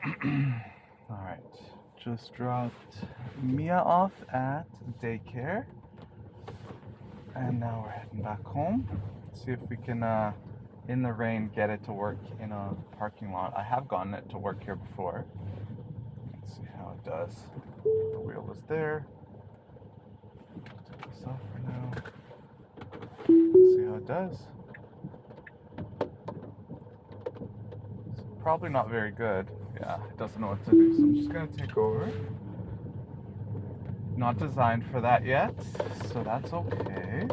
All right, just dropped Mia off at daycare, and now we're heading back home. See if we can, in the rain, get it to work in a parking lot. I have gotten it to work here before. Let's see how it does. The wheel is there. Take this off for now. Let's see how it does. It's probably not very good. Yeah, it doesn't know what to do, so I'm just gonna take over. Not designed for that yet, so that's okay.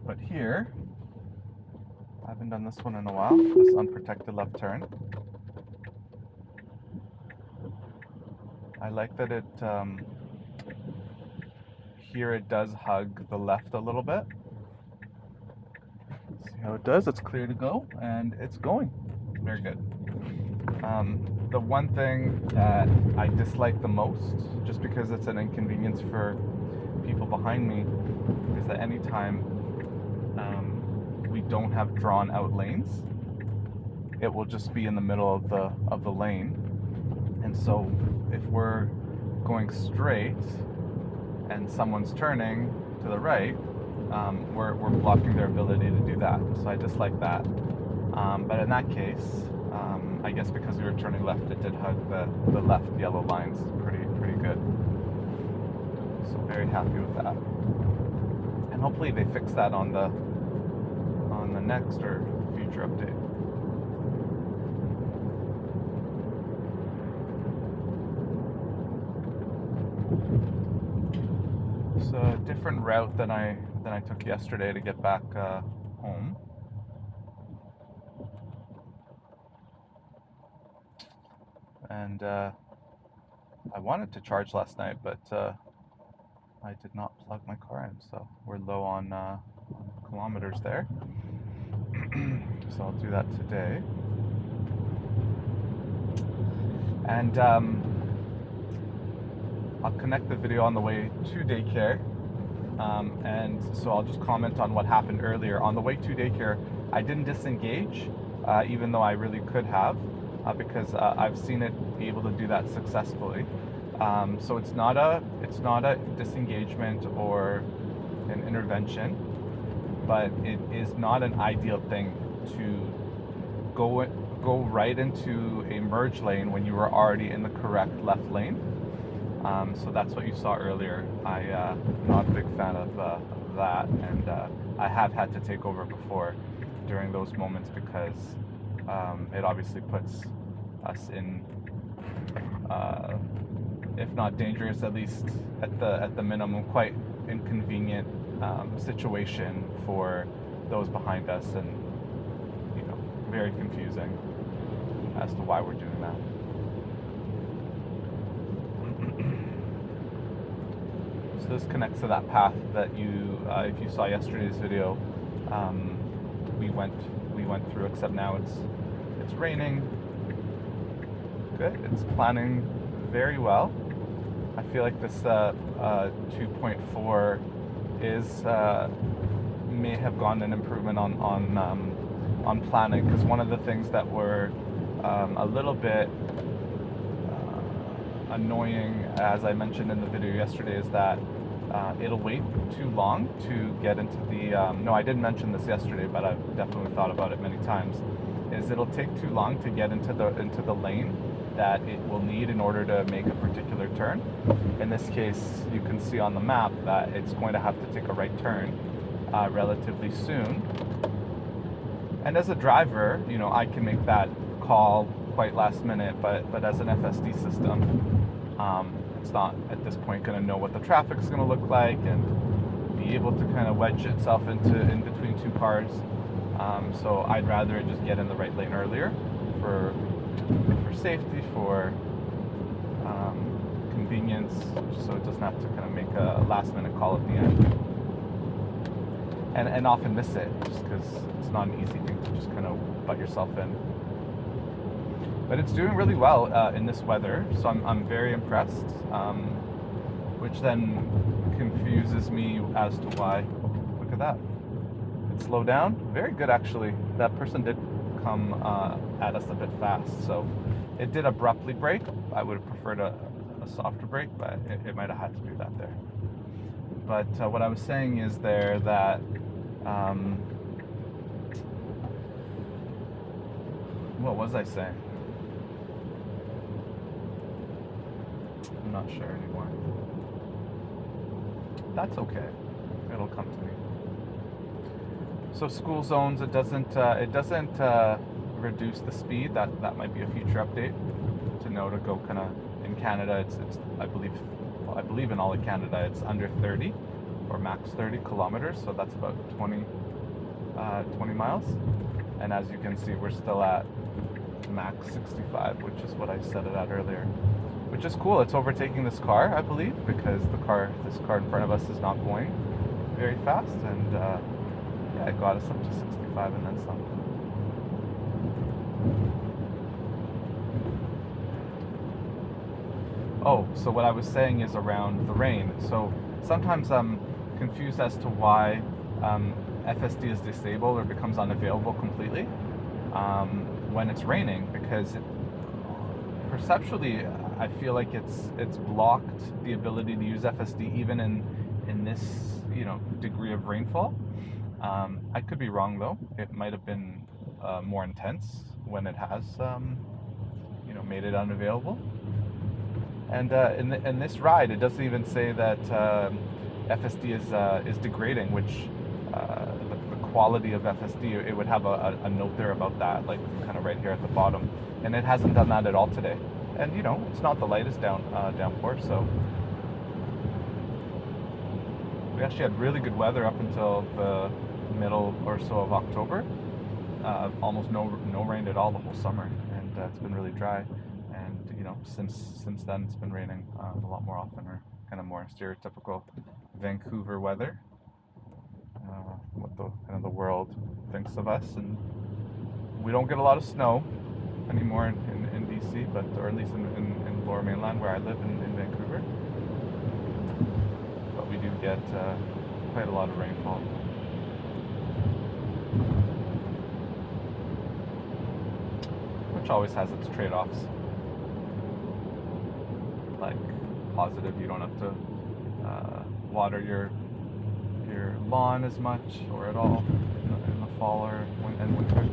But here, I haven't done this one in a while, this unprotected left turn. I like that it, here it does hug the left a little bit. See how it does, it's clear to go, and it's going. Very good. The one thing that I dislike the most, just because it's an inconvenience for people behind me, is that anytime we don't have drawn out lanes, it will just be in the middle of the lane. And so if we're going straight and someone's turning to the right, we're blocking their ability to do that. So I dislike that. But in that case, I guess because we were turning left, it did hug the left yellow lines pretty good. So very happy with that. And hopefully they fix that on the next or future update. It's a different route than I took yesterday to get back home. And I wanted to charge last night, but I did not plug my car in, so we're low on kilometers there. So I'll do that today. And I'll connect the video on the way to daycare. And so I'll just comment on what happened earlier. On the way to daycare, I didn't disengage, even though I really could have. Because I've seen it be able to do that successfully. So it's not a disengagement or an intervention, but it is not an ideal thing to go right into a merge lane when you were already in the correct left lane. So that's what you saw earlier. I'm not a big fan of that, and I have had to take over before during those moments because it obviously puts us in, if not dangerous, at least at the minimum, quite inconvenient situation for those behind us, and very confusing as to why we're doing that. So this connects to that path that if you saw yesterday's video, we went through. Except now it's raining. Good. It's planning very well. I feel like this 2.4 is may have gone an improvement on planning, because one of the things that were a little bit annoying, as I mentioned in the video yesterday, is that it'll wait too long to get into the no, I didn't mention this yesterday, but I've definitely thought about it many times, is it'll take too long to get into the lane that it will need in order to make a particular turn. In this case, you can see on the map that it's going to have to take a right turn relatively soon. And as a driver, I can make that call quite last minute, but as an FSD system, it's not at this point going to know what the traffic's going to look like and be able to kind of wedge itself in between two cars. So I'd rather it just get in the right lane earlier for safety, for convenience, so it doesn't have to kind of make a last minute call at the end. And often miss it, just because it's not an easy thing to just kind of butt yourself in. But it's doing really well in this weather, so I'm very impressed, which then confuses me as to why. Look at that. It slowed down. Very good, actually. That person did come at us a bit fast. So it did abruptly brake. I would have preferred a softer brake, but it might have had to do that there. But what I was saying is there that what was I saying? I'm not sure anymore. That's okay. It'll come to me. So school zones, it doesn't reduce the speed. That might be a future update to know to go kind of in Canada. It's I believe in all of Canada it's under 30 or max 30 kilometers. So that's about 20 miles. And as you can see, we're still at max 65, which is what I set it at earlier. Which is cool. It's overtaking this car, I believe, because this car in front of us is not going very fast, and yeah, it got us up to 65 and then some. Oh, so what I was saying is around the rain. So sometimes I'm confused as to why FSD is disabled or becomes unavailable completely when it's raining, because perceptually I feel like it's blocked the ability to use FSD even in this degree of rainfall. I could be wrong though. It might have been more intense when it has made it unavailable. And in this ride, it doesn't even say that FSD is degrading, which the quality of FSD, it would have a note there about that, like kind of right here at the bottom, and it hasn't done that at all today. And it's not the lightest downpour, so we actually had really good weather up until the middle or so of October. Almost no rain at all the whole summer, and it's been really dry. And since then it's been raining a lot more often, or kind of more stereotypical Vancouver weather. What the world thinks of us, and we don't get a lot of snow anymore in BC, or at least in Lower Mainland where I live in Vancouver. But we do get quite a lot of rainfall. Which always has its trade-offs. Like positive, you don't have to water your lawn as much or at all in the fall or and winter.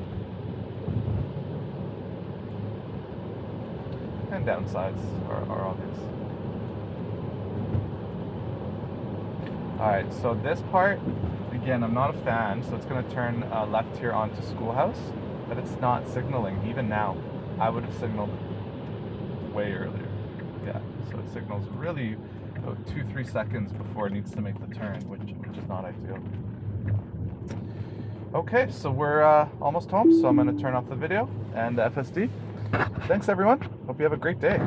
And downsides are obvious. Alright, so this part, again, I'm not a fan, so it's going to turn left here onto Schoolhouse, but it's not signaling, even now. I would have signaled way earlier. Yeah, so it signals really about 2-3 seconds before it needs to make the turn, which is not ideal. Okay, so we're almost home, so I'm going to turn off the video and the FSD. Thanks everyone, hope you have a great day.